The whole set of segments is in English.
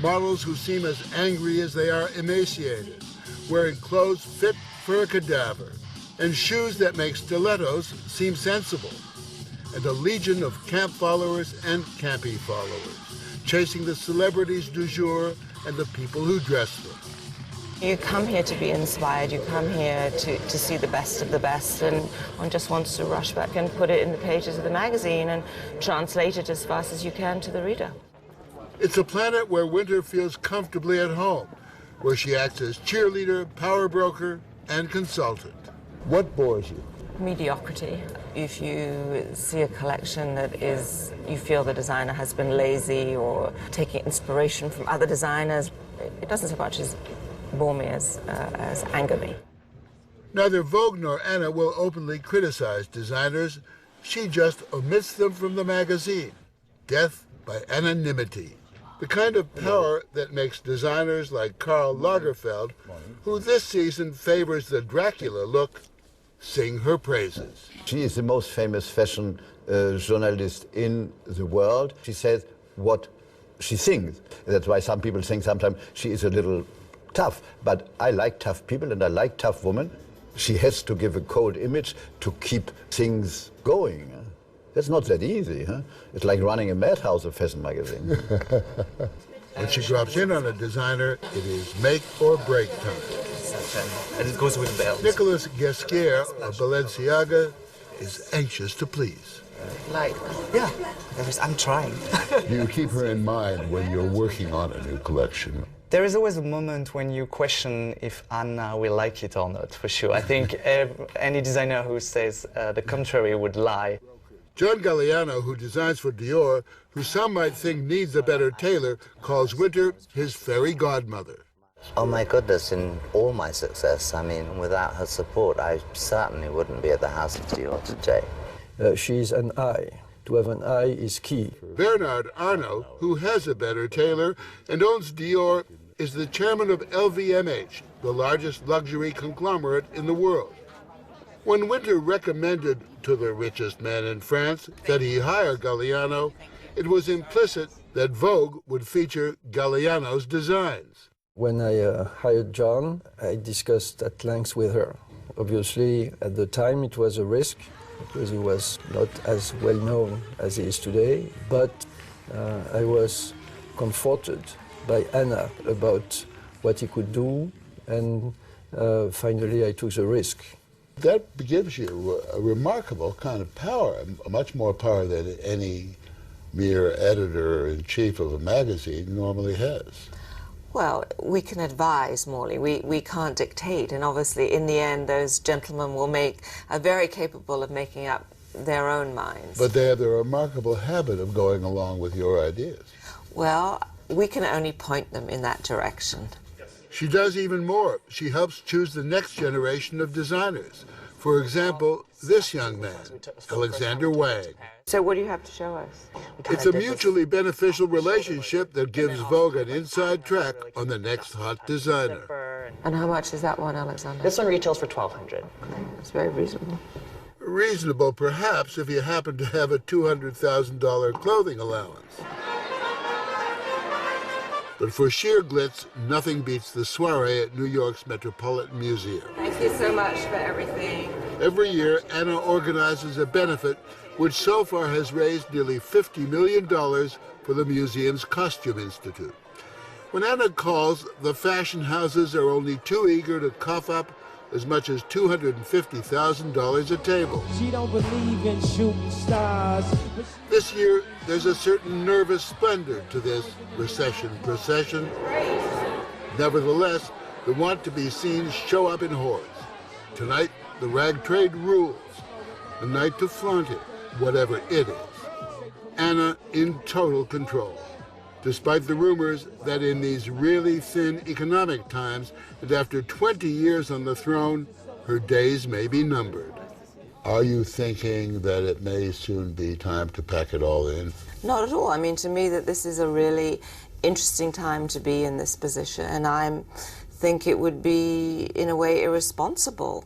Models who seem as angry as they are emaciated, wearing clothes fit for a cadaver, and shoes that make stilettos seem sensible, and a legion of camp followers and campy followers, chasing the celebrities du jour and the people who dress them. You come here to be inspired, you come here to see the best of the best, and one just wants to rush back and put it in the pages of the magazine and translate it as fast as you can to the reader. It's a planet where Wintour feels comfortably at home, where she acts as cheerleader, power broker, and consultant. What bores you? Mediocrity. If you see a collection that you feel the designer has been lazy or taking inspiration from other designers, it doesn't so much as bore me as anger me. Neither Vogue nor Anna will openly criticize designers. She just omits them from the magazine. Death by anonymity. The kind of power that makes designers like Karl Lagerfeld, who this season favors the Dracula look, sing her praises. She is the most famous fashion journalist in the world. She says what she thinks. That's why some people think sometimes she is a little tough, but I like tough people and I like tough women. She has to give a cold image to keep things going. That's not that easy, huh? It's like running a madhouse, a fashion magazine. When she drops in on a designer, it is make or break time. And it goes with bells. Nicolas Guesquier of Balenciaga is anxious to please. Yeah, I'm trying. Do you keep her in mind when you're working on a new collection? There is always a moment when you question if Anna will like it or not, for sure. I think any designer who says the contrary would lie. John Galliano, who designs for Dior, who some might think needs a better tailor, calls Wintour his fairy godmother. Oh my goodness, in all my success, I mean, without her support, I certainly wouldn't be at the House of Dior today. She's an eye. To have an eye is key. Bernard Arnault, who has a better tailor and owns Dior, is the chairman of LVMH, the largest luxury conglomerate in the world. When Wintour recommended to the richest man in France that he hire Galliano, it was implicit that Vogue would feature Galliano's designs. When I hired John, I discussed at length with her. Obviously, at the time, it was a risk because he was not as well known as he is today, but I was comforted by Anna about what he could do, and finally I took the risk. That gives you a remarkable kind of power, much more power than any mere editor-in-chief of a magazine normally has. Well, we can advise, Morley. We can't dictate, and obviously in the end those gentlemen are very capable of making up their own minds. But they have the remarkable habit of going along with your ideas. Well, we can only point them in that direction. She does even more. She helps choose the next generation of designers. For example, this young man, Alexander Wang. So what do you have to show us? It's a mutually beneficial relationship that gives Vogue an inside track on the next hot designer. And how much is that one, Alexander? This one retails for $1,200. That's very reasonable. Reasonable, perhaps, if you happen to have a $200,000 clothing allowance. But for sheer glitz, nothing beats the soiree at New York's Metropolitan Museum. Thank you so much for everything. Every year, Anna organizes a benefit which so far has raised nearly $50 million for the museum's Costume Institute. When Anna calls, the fashion houses are only too eager to cough up as much as $250,000 a table. She don't believe in shooting stars. This year, there's a certain nervous splendor to this recession procession. Nevertheless, the want-to-be-seen show up in hordes. Tonight, the rag trade rules. A night to flaunt it, whatever it is. Anna in total control, despite the rumors that in these really thin economic times, and after 20 years on the throne, her days may be numbered. Are you thinking that it may soon be time to pack it all in? Not at all. I mean, to me, that this is a really interesting time to be in this position, and I think it would be, in a way, irresponsible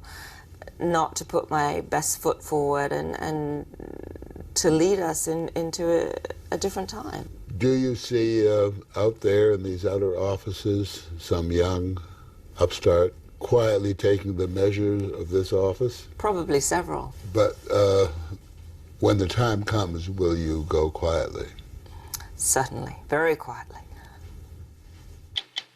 not to put my best foot forward and to lead us into a different time. Do you see out there in these outer offices some young upstart quietly taking the measures of this office? Probably several. But when the time comes, will you go quietly? Certainly, very quietly.